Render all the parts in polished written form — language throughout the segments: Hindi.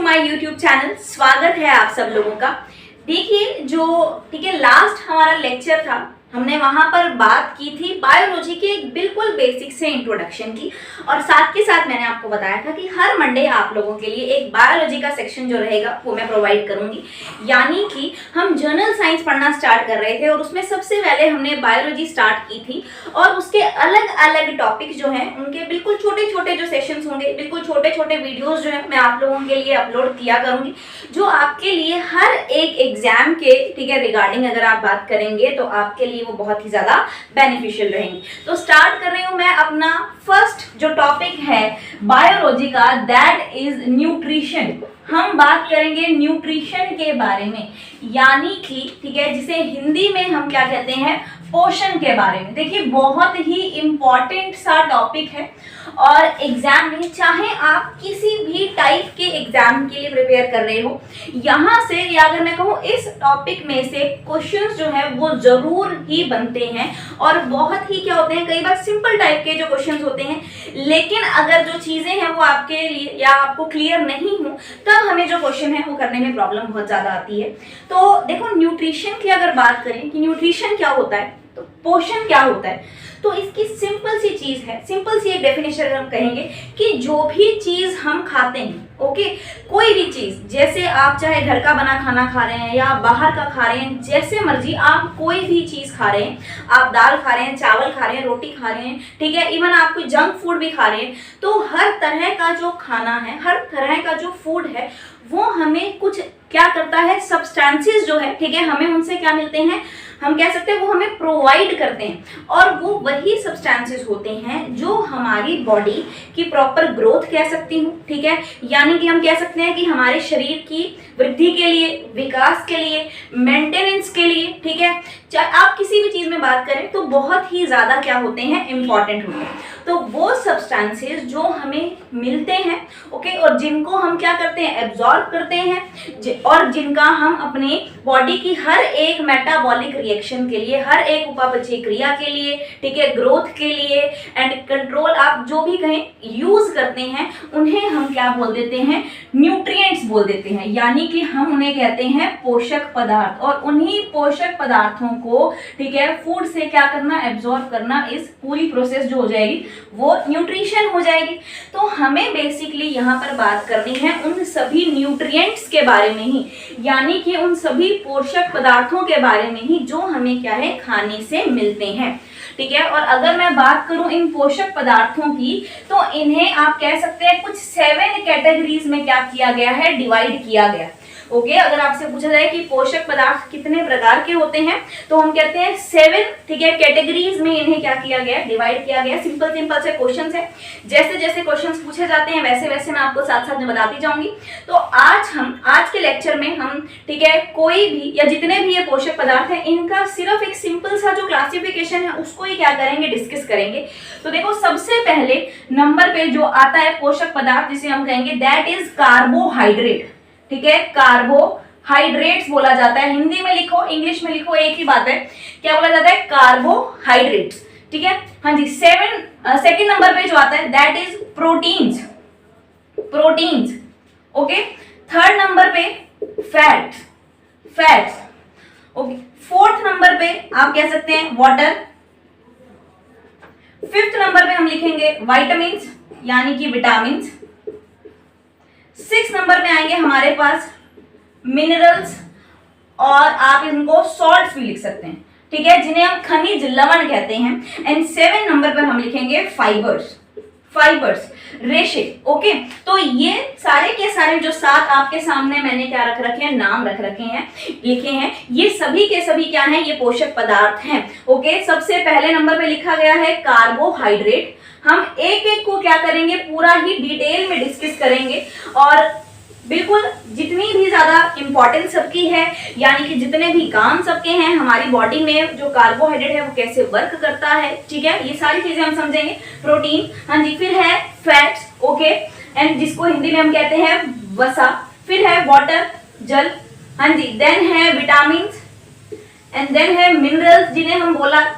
My YouTube channel. स्वागत है आप सब लोगों का। देखिए ठीक है, लास्ट हमारा लेक्चर था, हमने वहां पर बात की थी बायोलॉजी के एक बिल्कुल बेसिक से इंट्रोडक्शन की, और साथ के साथ मैंने आपको बताया था कि हर मंडे आप लोगों के लिए एक बायोलॉजी का सेक्शन जो रहेगा वो मैं प्रोवाइड करूंगी। यानी कि हम जर्नल साइंस पढ़ना स्टार्ट कर रहे थे और उसमें सबसे पहले हमने बायोलॉजी स्टार्ट की थी, और उसके अलग अलग टॉपिक जो हैं उनके बिल्कुल छोटे छोटे जो सेशंस होंगे, बिल्कुल छोटे छोटे वीडियोस जो है मैं आप लोगों के लिए अपलोड किया करूंगी, जो आपके लिए हर एक एग्जाम के ठीक है रिगार्डिंग अगर आप बात करेंगे तो आपके लिए वो बहुत ही ज्यादा बेनिफिशियल रहेंगी। तो स्टार्ट कर रही हूं मैं अपना फर्स्ट जो टॉपिक है बायोलॉजी का, दैट इज न्यूट्रिशन। हम बात करेंगे न्यूट्रिशन के बारे में, यानी कि ठीक है जिसे हिंदी में हम क्या कहते हैं, पोषण के बारे में। देखिए बहुत ही इंपॉर्टेंट सा टॉपिक है, और एग्जाम में चाहे आप किसी भी टाइप के एग्जाम के लिए प्रिपेयर कर रहे हो, यहाँ से या अगर मैं कहूँ इस टॉपिक में से क्वेश्चंस जो है वो जरूर ही बनते हैं, और बहुत ही क्या होते हैं, कई बार सिंपल टाइप के जो क्वेश्चंस होते हैं, लेकिन अगर जो चीजें हैं वो आपके लिए या आपको क्लियर नहीं हो तब हमें जो क्वेश्चन है वो करने में प्रॉब्लम बहुत ज्यादा आती है। तो देखो न्यूट्रिशन की अगर बात करें कि न्यूट्रिशन क्या होता है, तो पोषण क्या होता है, तो इसकी सिंपल सी चीज है, सिंपल सी एक डेफिनेशन हम कहेंगे कि जो भी चीज हम खाते हैं, ओके, कोई भी चीज, जैसे आप चाहे घर का बना खाना खा रहे हैं या आप बाहर का खा रहे हैं, जैसे मर्जी आप कोई भी चीज खा रहे हैं, आप दाल खा रहे हैं, चावल खा रहे हैं, रोटी खा रहे हैं, ठीक है, इवन आप कोई जंक फूड भी खा रहे हैं, तो हर तरह का जो खाना है, हर तरह का जो फूड है वो हमें कुछ क्या करता है, सब्सटेंसेस जो है, ठीक है, हमें उनसे क्या मिलते हैं, हम कह सकते हैं वो हमें प्रोवाइड करते हैं, और वो वही सब्सटेंसेस होते हैं जो हमारी बॉडी की प्रॉपर ग्रोथ कह सकती हूँ, ठीक है, यानी कि हम कह सकते हैं कि हमारे शरीर की वृद्धि के लिए, विकास के लिए, मेंटेनेंस के लिए, ठीक है, चाहे आप किसी भी चीज में बात करें तो बहुत ही ज्यादा क्या होते हैं, इंपॉर्टेंट होते हैं। तो वो सब्सटेंसेस जो हमें मिलते हैं, ओके, और जिनको हम क्या करते हैं, एब्जॉर्ब करते हैं, और जिनका हम अपने बॉडी की हर एक मेटाबॉलिक रिएक्शन के लिए, हर एक उपापचयी क्रिया के लिए, ठीक है, ग्रोथ के लिए एंड कंट्रोल, आप जो भी कहें, यूज करते हैं, उन्हें हम क्या बोल देते हैं, न्यूट्रिएंट्स बोल देते हैं, यानी कि हम उन्हें कहते हैं पोषक पदार्थ। और उन्हीं पोषक पदार्थों को, ठीक है, फूड से क्या करना, एब्जॉर्ब करना, इस पूरी प्रोसेस जो हो जाएगी वो न्यूट्रिशन हो जाएगी। तो हमें बेसिकली यहाँ पर बात करनी है उन सभी न्यूट्रिएंट्स के बारे में ही, यानी कि उन सभी पोषक पदार्थों के बारे में ही जो हमें क्या है, खाने से मिलते हैं, ठीक है। और अगर मैं बात करूं इन पोषक पदार्थों की, तो इन्हें आप कह सकते हैं कुछ 7 कैटेगरीज में क्या किया गया है, डिवाइड किया गया। ओके, अगर आपसे पूछा जाए कि पोषक पदार्थ कितने प्रकार के होते हैं, तो हम कहते हैं 7, ठीक है, कैटेगरीज में इन्हें क्या किया गया, डिवाइड किया गया। सिंपल सिंपल से क्वेश्चंस है, जैसे जैसे क्वेश्चंस पूछे जाते हैं वैसे वैसे मैं आपको साथ साथ में बताती जाऊंगी। तो आज के लेक्चर में हम, ठीक है, कोई भी या जितने भी ये पोषक पदार्थ है, इनका सिर्फ एक सिंपल सा जो क्लासिफिकेशन है उसको ही क्या करेंगे, डिस्कस करेंगे। तो देखो सबसे पहले नंबर पे जो आता है पोषक पदार्थ, जिसे हम कहेंगे दैट इज कार्बोहाइड्रेट, ठीक है, कार्बोहाइड्रेट्स बोला जाता है। हिंदी में लिखो, इंग्लिश में लिखो, एक ही बात है, क्या बोला जाता है, कार्बोहाइड्रेट्स, ठीक है। हाँ जी, सेकंड नंबर पे जो आता है that is proteins, okay. Third number पे फैट्स, ओके। फोर्थ नंबर पे आप कह सकते हैं वाटर। फिफ्थ नंबर पे हम लिखेंगे विटामिन्स, यानी कि विटामिन्स। 6 नंबर पे आएंगे हमारे पास मिनरल्स, और आप इनको सॉल्ट्स भी लिख सकते हैं, ठीक है, जिन्हें हम खनिज लवण कहते हैं। एंड 7 नंबर पर हम लिखेंगे फाइबर्स, रेशे, ओके। तो ये सारे के सारे जो 7 आपके सामने मैंने क्या रख रखे हैं, नाम रख रखे हैं, लिखे हैं, ये सभी के सभी क्या हैं, ये पोषक पदार्थ हैं, ओके। सबसे पहले नंबर पे लिखा गया है कार्बोहाइड्रेट। हम एक एक को क्या करेंगे, पूरा ही डिटेल में डिस्कस करेंगे, और बिल्कुल जितनी भी ज्यादा इंपॉर्टेंस सबकी है, यानी कि जितने भी काम सबके हैं, हमारी बॉडी में जो कार्बोहाइड्रेट है वो कैसे वर्क करता है, ठीक है, ये सारी चीजें हम समझेंगे। प्रोटीन, हाँ जी, फिर है फैट्स, ओके, एंड जिसको हिंदी में हम कहते हैं वसा, फिर है वाटर, जल, हाँ जी, देन है विटामिन, एंड देन है मिनरल्स, जिन्हें हम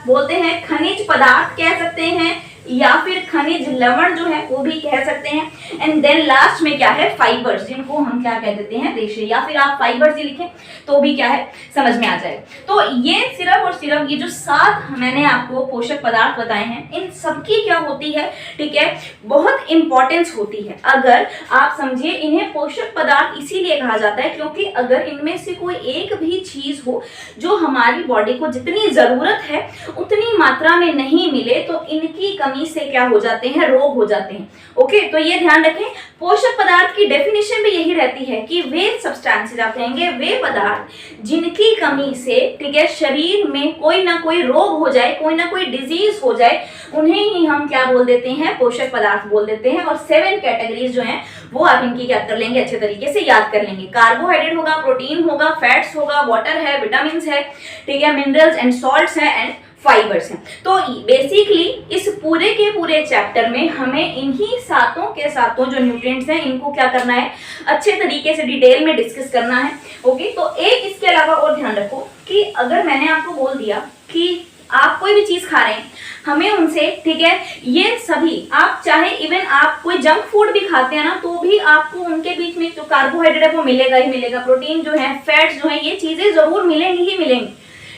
बोलते हैं खनिज पदार्थ कह सकते हैं, या फिर खनिज लवण जो है वो भी कह सकते हैं। एंड देन लास्ट में क्या है, फाइबर्स, जिनको हम क्या कह देते हैं, रेशे, या फिर आप फाइबर्स ही लिखें तो भी क्या है समझ में आ जाए। तो ये सिर्फ और सिर्फ ये जो 7 मैंने आपको पोषक पदार्थ बताए हैं, इन सबकी क्या होती है, ठीक है, बहुत इंपॉर्टेंस होती है। अगर आप समझिए, इन्हें पोषक पदार्थ इसीलिए कहा जाता है क्योंकि अगर इनमें से कोई एक भी चीज हो जो हमारी बॉडी को जितनी जरूरत है उतनी मात्रा में नहीं मिले तो इनकी कमी से क्या हो जाते हैं, रोग हो जाते हैं। ओके, तो ये ध्यान रखें, पोषक पदार्थ की डेफिनेशन भी यही रहती है कि वे सब्सटेंसेस, आप कहेंगे वे पदार्थ जिनकी कमी से, ठीक है, शरीर में कोई ना कोई रोग हो जाए, कोई ना कोई डिजीज हो जाए, उन्हें ही हम क्या बोल देते हैं, पोषक पदार्थ बोल देते हैं। और 7 कैटेगरीज जो हैं वो आप इनकी क्या कर लेंगे, अच्छे तरीके से याद कर लेंगे। कार्बोहाइड्रेट होगा, प्रोटीन होगा, फैट्स होगा, वाटर है, विटामिन है, ठीक है, मिनरल्स एंड सॉल्ट्स है एंड फाइबर्स हैं। तो बेसिकली इस पूरे के पूरे चैप्टर में हमें इन्हीं सातों के सातों जो न्यूट्रिएंट्स हैं इनको क्या करना है, अच्छे तरीके से डिटेल में डिस्कस करना है। ओके, तो एक इसके अलावा और ध्यान रखो कि अगर मैंने आपको बोल दिया कि आप कोई भी चीज खा रहे हैं, हमें उनसे, ठीक है, ये सभी, आप चाहे इवन आप कोई जंक फूड भी खाते हैं ना, तो भी आपको उनके बीच में जो कार्बोहाइड्रेट है वो मिलेगा ही मिलेगा, प्रोटीन जो है, फैट्स जो है, ये चीजें जरूर मिलेंगी ही मिलेंगी,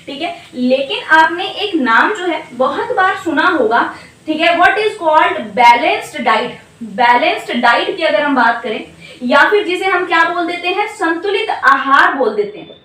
ठीक है। लेकिन आपने एक नाम जो है बहुत बार सुना होगा, ठीक है, what is called balanced diet. Balanced diet की अगर हम बात करें, या फिर जिसे हम क्या बोल देते हैं, संतुलित आहार बोल देते हैं,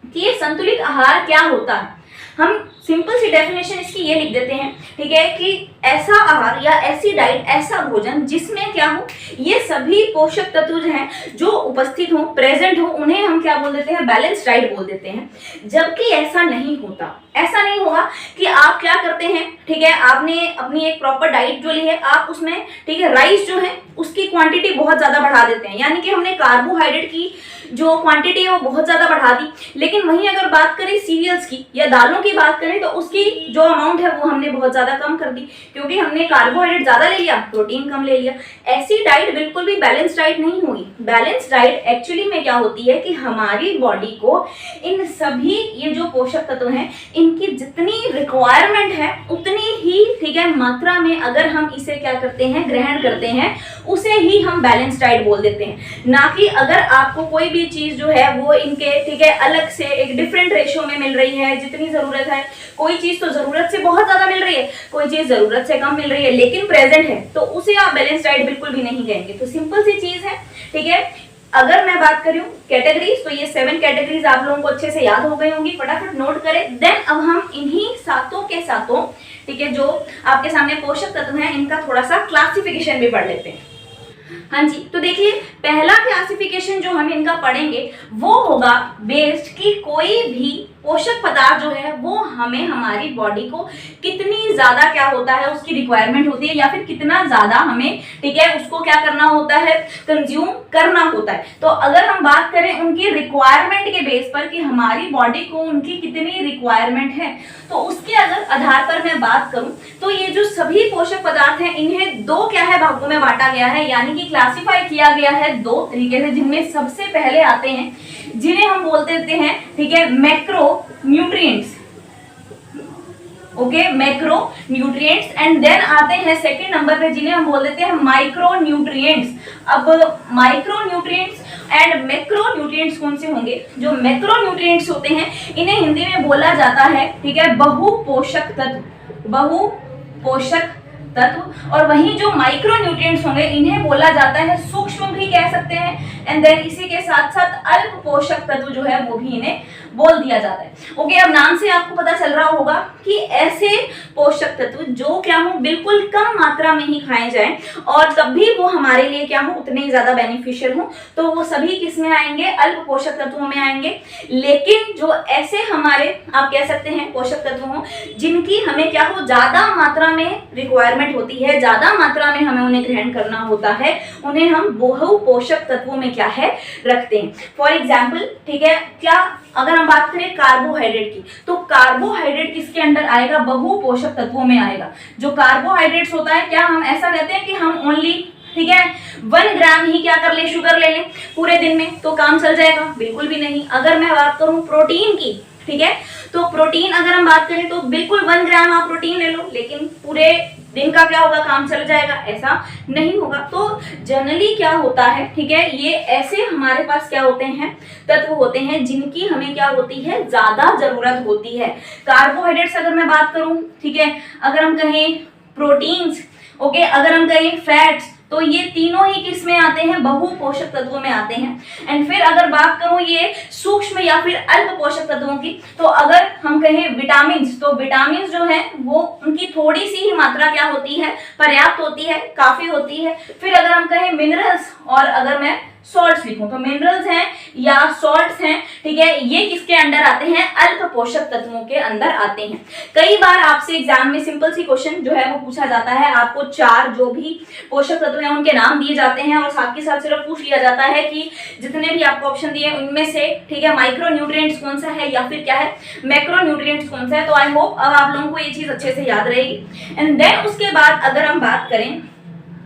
कि ये संतुलित आहार क्या होता है। हम सिंपल सी डेफिनेशन इसकी ये लिख देते हैं, ठीक है, कि ऐसा आहार या ऐसी डाइट, ऐसा भोजन जिसमें क्या हो, ये सभी पोषक तत्व जो हैं जो उपस्थित हो, प्रेजेंट हो, उन्हें हम क्या बोल देते हैं, बैलेंस डाइट बोल देते हैं। जबकि ऐसा नहीं होता, ऐसा नहीं होगा कि आप क्या करते हैं, ठीक है, आपने अपनी एक प्रॉपर डाइट जो ली है, आप उसमें, ठीक है, राइस जो है उसकी क्वांटिटी बहुत ज्यादा बढ़ा देते हैं, यानी कि हमने कार्बोहाइड्रेट की जो क्वांटिटी है वो बहुत ज्यादा बढ़ा दी। लेकिन वहीं अगर बात करें सीरियल्स की या दालों की बात करें तो उसकी जो अमाउंट है वो हमने बहुत ज्यादा कम कर दी, क्योंकि हमने कार्बोहाइड्रेट ज्यादा ले लिया, प्रोटीन कम ले लिया। ऐसी डाइट बिल्कुल भी बैलेंस डाइट नहीं हुई। बैलेंस डाइट एक्चुअली में क्या होती है कि हमारी बॉडी को इन सभी ये जो पोषक तत्व हैं इनकी जितनी रिक्वायरमेंट है उतनी ही, ठीक है, मात्रा में अगर हम इसे क्या करते हैं, ग्रहण करते हैं, उसे ही हम बैलेंस डाइट बोल देते हैं। ना कि अगर आपको कोई भी चीज जो है वो इनके, ठीक है, अलग से एक डिफरेंट रेशियो में मिल रही है, जितनी जरूरत है, कोई चीज तो जरूरत से बहुत ज्यादा मिल रही है, कोई चीज जरूरत से कम मिल रही है लेकिन प्रेजेंट है, तो उसे आप बैलेंस डाइट बिल्कुल भी नहीं कहेंगे। तो सिंपल सी चीज है, ठीक है। अगर मैं बात करूं कैटेगरीज, तो ये 7 कैटेगरीज आप लोगों को अच्छे से याद हो गई होंगी, फटाफट नोट करें। देन अब हम इन्हीं सातों के सातों, ठीक है, जो आपके सामने पोषक तत्व हैं इनका थोड़ा सा क्लासिफिकेशन भी पढ़ लेते हैं। हाँ जी, तो देखिए पहला क्लासिफिकेशन जो हम इनका पढ़ेंगे वो होगा बेस्ड कि कोई भी पोषक पदार्थ जो है वो हमें, हमारी बॉडी को कितनी ज्यादा क्या होता है, उसकी रिक्वायरमेंट होती है, या फिर कितना ज्यादा हमें, ठीक है, उसको क्या करना होता है, कंज्यूम करना होता है। तो अगर हम बात करें उनकी रिक्वायरमेंट के बेस पर कि हमारी बॉडी को उनकी कितनी रिक्वायरमेंट है, तो उसके अगर आधार पर मैं बात करूं तो ये जो सभी पोषक पदार्थ हैं इन्हें 2 क्या है, भागों में बांटा गया है, यानी कि क्लासिफाई किया गया है 2 तरीके से, जिनमें सबसे पहले आते हैं जिन्हें हम बोल देते हैं, ठीक है, macronutrients. Okay, macronutrients. And then आते हैं सेकंड नंबर पे जिन्हें हम बोल देते हैं माइक्रो न्यूट्रिएंट्स। अब micro nutrients and macro nutrients कौन से होंगे? जो मैक्रो न्यूट्रिएंट्स होते हैं इन्हें हिंदी में बोला जाता है, ठीक है, बहु पोषक तत्व, बहु पोषक तत्व। और वहीं जो माइक्रो न्यूट्रिएंट्स होंगे इन्हें बोला जाता है सूक्ष्म भी कह सकते हैं। एंड देन इसी के साथ साथ अल्प पोषक तत्व जो है वो भी इन्हें बोल दिया जाता है। ओके, अब नाम से आपको पता चल रहा होगा कि ऐसे पोषक तत्व जो क्या हो, बिल्कुल कम मात्रा में ही खाए जाएं और तब भी वो हमारे लिए क्या हो, उतने ही ज्यादा बेनिफिशियल हो, तो वो सभी किस में आएंगे, अल्प पोषक तत्वों में आएंगे। लेकिन जो ऐसे हमारे, आप कह सकते हैं, पोषक तत्व हो जिनकी हमें क्या हो, ज्यादा मात्रा में रिक्वायरमेंट होती है, ज्यादा मात्रा में हमें उन्हें ग्रहण करना होता है, उन्हें हम बहु पोषक तत्वों में क्या है, रखते हैं। फॉर एग्जाम्पल, ठीक है, क्या अगर हम बात करें कार्बोहाइड्रेट की, तो कार्बोहाइड्रेट किसके अंडर आएगा, बहु पोषक तत्वों में आएगा। जो कार्बोहाइड्रेट्स होता है, क्या हम ऐसा कहते हैं कि हम ओनली, ठीक है, 1 ग्राम ही क्या कर ले, शुगर ले लें पूरे दिन में तो काम चल जाएगा? बिल्कुल भी नहीं। अगर मैं बात करूं प्रोटीन की, ठीक है। तो प्रोटीन अगर हम बात करें तो बिल्कुल 1 ग्राम आप प्रोटीन ले लो, लेकिन पूरे दिन का क्या होगा, काम चल जाएगा, ऐसा नहीं होगा। तो जनरली क्या होता है, ठीक है, ये ऐसे हमारे पास क्या होते हैं, तत्व होते हैं जिनकी हमें क्या होती है, ज्यादा जरूरत होती है। कार्बोहाइड्रेट्स अगर मैं बात करूं, ठीक है, अगर हम कहें प्रोटीन्स, ओके, अगर हम कहें फैट्स, तो ये तीनों ही किस में आते हैं, बहु पोषक तत्वों में आते हैं। एंड फिर अगर बात करूं ये सूक्ष्म या फिर अल्प पोषक तत्वों की, तो अगर हम कहें विटामिन, तो विटामिन जो है वो उनकी थोड़ी सी ही मात्रा क्या होती है, पर्याप्त होती है, काफी होती है। फिर अगर हम कहें मिनरल्स, और अगर मैं सॉल्ट्स लिखूं तो मिनरल्स हैं या सॉल्ट्स हैं, ठीक है, ये किसके अंडर आते हैं, अल्प पोषक तत्वों के अंदर आते हैं। कई बार आपसे एग्जाम में सिंपल सी क्वेश्चन जो है वो पूछा जाता है, आपको 4 जो भी पोषक तत्व हैं उनके नाम दिए जाते हैं और साथ के साथ सिर्फ पूछ लिया जाता है कि जितने भी आपको ऑप्शन दिए उनमें से, ठीक है, माइक्रो न्यूट्रिएंट्स कौन सा है या फिर क्या है, मैक्रो न्यूट्रिएंट्स कौन सा है। तो आई होप अब आप लोगों को ये चीज अच्छे से याद रहेगी। एंड देन उसके बाद अगर हम बात करें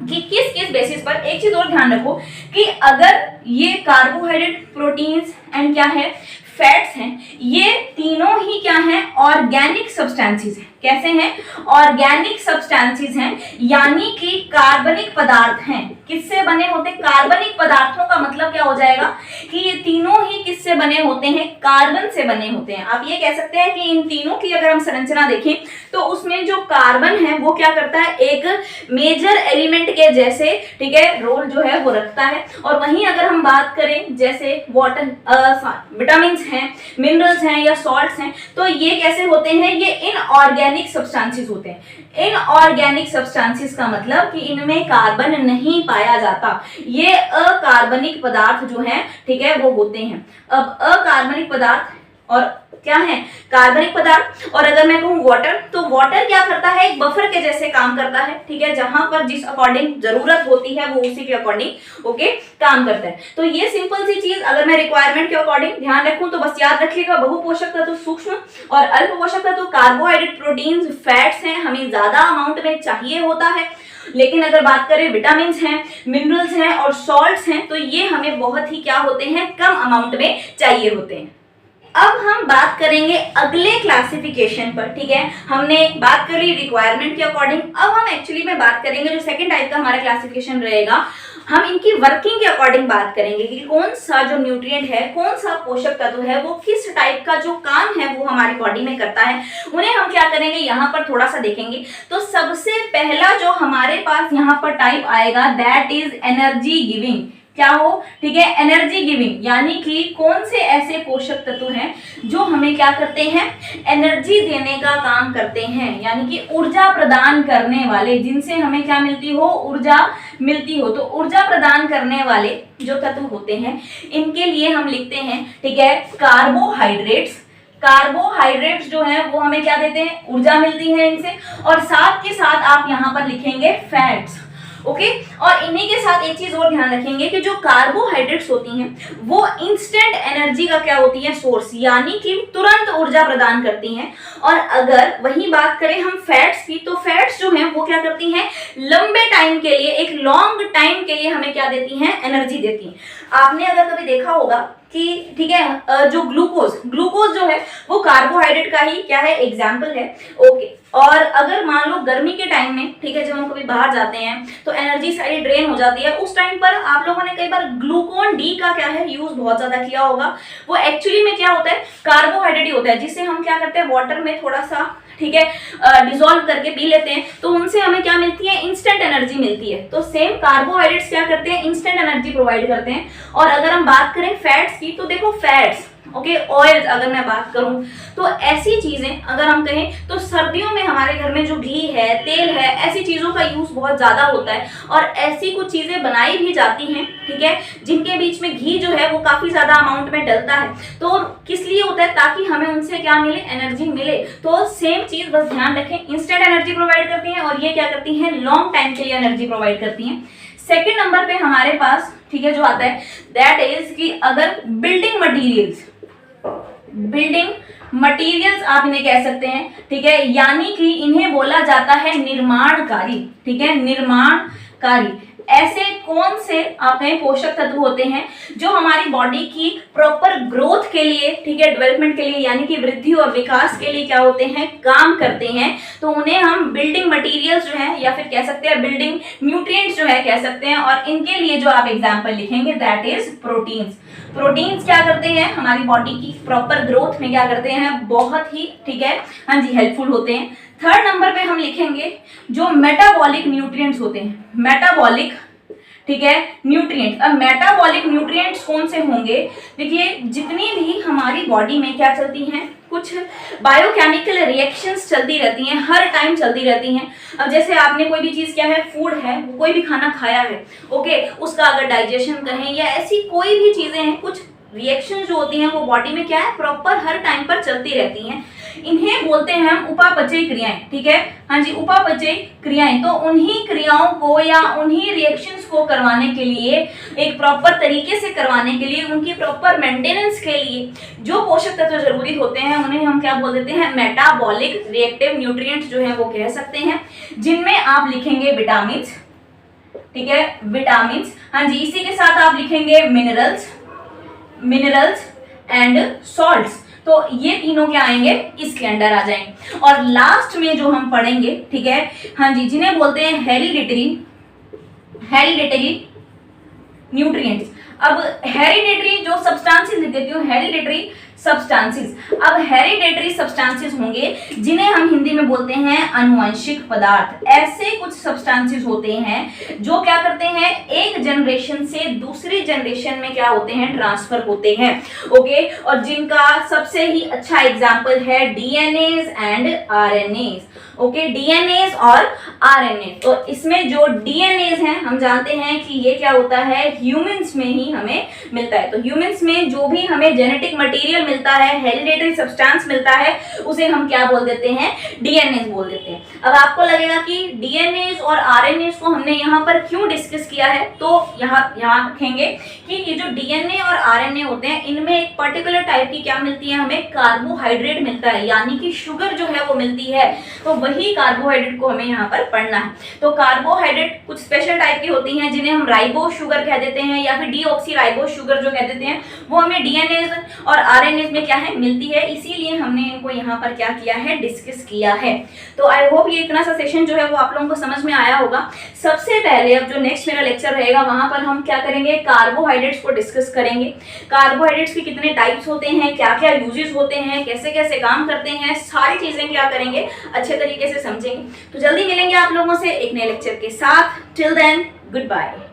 कि किस किस बेसिस पर, एक चीज और ध्यान रखो कि अगर ये कार्बोहाइड्रेट, प्रोटीन्स एंड क्या है, फैट्स हैं, ये तीनों ही क्या हैं, ऑर्गेनिक सब्सटेंसेस हैं। कैसे हैं, ऑर्गेनिक सब्सटेंसेस हैं, यानी कि कार्बनिक पदार्थ हैं। किससे बने होते हैं, कार्बनिक पदार्थों का मतलब क्या हो जाएगा कि ये तीनों ही किससे बने होते हैं, कार्बन से बने होते हैं। आप ये कह सकते हैं कि इन तीनों की अगर हम संरचना देखें तो उसमें जो कार्बन है वो क्या करता है, एक मेजर एलिमेंट के जैसे, ठीक है, रोल जो है वो रखता है। और वहीं अगर हम बात करें जैसे वाटर, विटामिन हैं, मिनरल्स हैं या सॉल्ट्स हैं, तो ये कैसे होते हैं, ये इनऑर्गेनिक सब्सटेंसेस होते हैं। इनऑर्गेनिक सब्सटेंसेस का मतलब कि इनमें कार्बन नहीं पाया जाता, ये अकार्बनिक पदार्थ जो हैं, ठीक है, वो होते हैं। अब अकार्बनिक पदार्थ और क्या है, कार्बनिक पदार्थ। और अगर मैं कहूँ वाटर, तो वाटर क्या करता है, एक बफर के जैसे काम करता है, ठीक है, जहां पर जिस अकॉर्डिंग जरूरत होती है वो उसी के अकॉर्डिंग ओके काम करता है। तो ये सिंपल सी चीज अगर मैं रिक्वायरमेंट के अकॉर्डिंग ध्यान रखूं तो बस याद रखिएगा, बहु पोषक तत्व सूक्ष्म और अल्प पोषक तत्व कार्बोहाइड्रेट, प्रोटीन्स, फैट्स हैं, हमें ज्यादा अमाउंट में चाहिए होता है। लेकिन अगर बात करें विटामिन हैं, मिनरल्स हैं और सॉल्ट्स हैं, तो ये हमें बहुत ही क्या होते हैं, कम अमाउंट में चाहिए होते हैं। अब हम बात करेंगे अगले क्लासिफिकेशन पर, ठीक है, हमने बात करी रिक्वायरमेंट के अकॉर्डिंग। अब हम एक्चुअली में बात करेंगे जो सेकंड टाइप का हमारा क्लासिफिकेशन रहेगा, हम इनकी वर्किंग के अकॉर्डिंग बात करेंगे कि कौन सा जो न्यूट्रिएंट है, कौन सा पोषक तत्व है, वो किस टाइप का जो काम है वो हमारी बॉडी में करता है, उन्हें हम क्या करेंगे यहाँ पर थोड़ा सा देखेंगे। तो सबसे पहला जो हमारे पास यहाँ पर टाइप आएगा, दैट इज एनर्जी गिविंग। क्या हो, ठीक है, एनर्जी गिविंग, यानी कि कौन से ऐसे पोषक तत्व हैं जो हमें क्या करते हैं, एनर्जी देने का काम करते हैं, यानी कि ऊर्जा प्रदान करने वाले, जिनसे हमें क्या मिलती हो, ऊर्जा मिलती हो। तो ऊर्जा प्रदान करने वाले जो तत्व होते हैं इनके लिए हम लिखते हैं, ठीक है, कार्बोहाइड्रेट्स। कार्बोहाइड्रेट्स जो है वो हमें क्या देते हैं, ऊर्जा मिलती है इनसे। और साथ के साथ आप यहाँ पर लिखेंगे फैट्स, ओके। और इन्हीं के साथ एक चीज और ध्यान रखेंगे कि जो कार्बोहाइड्रेट्स होती हैं वो इंस्टेंट एनर्जी का क्या होती है, सोर्स, यानी कि तुरंत ऊर्जा प्रदान करती हैं। और अगर वही बात करें हम फैट्स की, तो फैट्स जो हैं वो क्या करती हैं, लंबे टाइम के लिए, एक लॉन्ग टाइम के लिए हमें क्या देती हैं, एनर्जी देती हैं। आपने अगर कभी देखा होगा कि, ठीक है, जो ग्लूकोज जो है वो कार्बोहाइड्रेट का ही क्या है, एग्जाम्पल है, ओके। और अगर मान लो गर्मी के टाइम में, ठीक है, जब हम कभी बाहर जाते हैं तो एनर्जी सारी ड्रेन हो जाती है, उस टाइम पर आप लोगों ने कई बार ग्लूकोन डी का क्या है, यूज बहुत ज्यादा किया होगा। वो एक्चुअली में क्या होता है, कार्बोहाइड्रेट ही होता है, जिससे हम क्या करते हैं, वाटर में थोड़ा सा, ठीक है, डिसॉल्व करके पी लेते हैं, तो उनसे हमें क्या मिलती है, इंस्टेंट एनर्जी मिलती है। तो सेम कार्बोहाइड्रेट्स क्या करते हैं, इंस्टेंट एनर्जी प्रोवाइड करते हैं। और अगर हम बात करें फैट्स की, तो देखो फैट्स, ओके, ऑयल्स अगर मैं बात करूं तो ऐसी चीजें अगर हम कहें तो सर्दियों में हमारे घर में जो घी है, तेल है, ऐसी चीजों का यूज बहुत ज्यादा होता है। और ऐसी कुछ चीजें बनाई भी जाती हैं, ठीक है, जिनके बीच में घी जो है वो काफी ज्यादा अमाउंट में डलता है। तो किस लिए होता है, ताकि हमें उनसे क्या मिले, एनर्जी मिले। तो सेम चीज बस ध्यान रखें, इंस्टेंट एनर्जी प्रोवाइड करती हैं और ये क्या करती हैं, लॉन्ग टाइम के लिए एनर्जी प्रोवाइड करती हैं। सेकेंड नंबर पे हमारे पास, ठीक है, जो आता है दैट इज कि अगर बिल्डिंग मटीरियल्स आप इन्हें कह सकते हैं, ठीक है, यानी कि इन्हें बोला जाता है निर्माणकारी, ठीक है, निर्माणकारी। ऐसे कौन से आपके पोषक तत्व होते हैं जो हमारी बॉडी की प्रॉपर ग्रोथ के लिए, ठीक है, डेवलपमेंट के लिए, यानी कि वृद्धि और विकास के लिए क्या होते हैं, काम करते हैं। तो उन्हें हम बिल्डिंग मटेरियल्स जो है या फिर कह सकते हैं बिल्डिंग न्यूट्रिएंट्स जो है कह सकते हैं। और इनके लिए जो आप एग्जाम्पल लिखेंगे दैट इज प्रोटीन्स। प्रोटीन्स क्या करते हैं, हमारी बॉडी की प्रॉपर ग्रोथ में क्या करते हैं, बहुत ही, ठीक है, हाँ जी, हेल्पफुल होते हैं। थर्ड नंबर पे हम लिखेंगे जो मेटाबॉलिक न्यूट्रिएंट्स होते हैं, मेटाबॉलिक, ठीक है, न्यूट्रिएंट्स। अब मेटाबॉलिक न्यूट्रिएंट्स कौन से होंगे, देखिए जितनी भी हमारी बॉडी में क्या चलती हैं, कुछ बायोकेमिकल रिएक्शंस चलती रहती हैं, हर टाइम चलती रहती हैं। अब जैसे आपने कोई भी चीज क्या है, फूड है, कोई भी खाना खाया है, ओके, उसका अगर डाइजेशन कहें या ऐसी कोई भी चीजें हैं, कुछ रिएक्शन जो होती हैं वो बॉडी में क्या है, प्रॉपर हर टाइम पर चलती रहती हैं। इन्हें बोलते हैं हम उपापचयी क्रियाएं, ठीक है, हाँ जी, उपापचयी क्रियाएं। तो उन्हीं क्रियाओं को या उन्हीं रिएक्शंस को करवाने के लिए, एक प्रॉपर तरीके से करवाने के लिए, उनकी प्रॉपर मेंटेनेंस के लिए जो पोषक तत्व जरूरी होते हैं उन्हें हम क्या बोल देते हैं, मेटाबॉलिक रिएक्टिव न्यूट्रिएंट्स जो है वो कह सकते हैं, जिनमें आप लिखेंगे विटामिन, ठीक है, विटामिन, हाँ जी, इसी के साथ आप लिखेंगे मिनरल्स एंड सॉल्ट्स। तो ये तीनों क्या आएंगे, इसके अंडर आ जाएंगे। और लास्ट में जो हम पढ़ेंगे, ठीक है, हाँ जी, जिन्हें बोलते हैं हेरिडिटरी न्यूट्रिएंट्स। अब हेरिडिटरी जो सब्सटेंसेस लिख देती हूँ, हेरिडिटरी सब्सटेंसेस। अब हेरिडिटरी सब्सटेंसेस होंगे जिन्हें हम हिंदी में बोलते हैं अनुवांशिक पदार्थ। ऐसे कुछ सब्सटेंसेस होते हैं जो क्या करते हैं, एक जनरेशन से दूसरी जनरेशन में क्या होते हैं, ट्रांसफर होते हैं, ओके। और जिनका सबसे ही अच्छा एग्जांपल है DNAs and RNase, okay, DNAs और आरएनए। तो इसमें जो डीएनएज हैं हम जानते हैं कि ये क्या होता है, ह्यूमंस में ही हमें मिलता है। तो ह्यूमंस में जो भी हमें जेनेटिक मटेरियल मिलता है, हेरिडिटरी सब्सटेंस मिलता है, उसे हम क्या बोल देते हैं, डीएनएज बोल देते हैं। अब आपको लगेगा कि डीएनएज और आरएनएज को हमने यहाँ पर क्यों डिस्कस किया है, तो यहाँ रखेंगे कि ये जो डीएनए और आरएनए होते हैं इनमें एक पर्टिकुलर टाइप की क्या मिलती है, हमें कार्बोहाइड्रेट मिलता है, यानी कि शुगर जो है वो मिलती है। तो वही कार्बोहाइड्रेट को हमें यहाँ पर पढ़ना है। तो कार्बोहाइड्रेट कुछ स्पेशल टाइप की होती हैं जिन्हें हम राइबो शुगर कह देते हैं या फिर डीऑक्सी राइबो शुगर जो कह देते हैं, वो हमें डीएनएज और आरएनएज में क्या है, मिलती है। इसीलिए हमने इनको यहाँ पर क्या किया है, डिस्कस किया है। तो आई होप ये इतना सा सेशन जो है वो आप लोगों को समझ में आया होगा। सबसे पहले अब जो नेक्स्ट मेरा लेक्चर रहेगा वहां पर हम क्या करेंगे, कार्बोहाइड्रेट्स को डिस्कस करेंगे। कार्बोहाइड्रेट्स के कितने टाइप्स होते हैं, क्या क्या यूजेस होते हैं, कैसे कैसे काम करते हैं, सारी चीजें क्या करेंगे, अच्छे तरीके से समझेंगे। तो जल्दी मिलेंगे आप लोगों से एक नए लेक्चर के साथ। Till then good bye.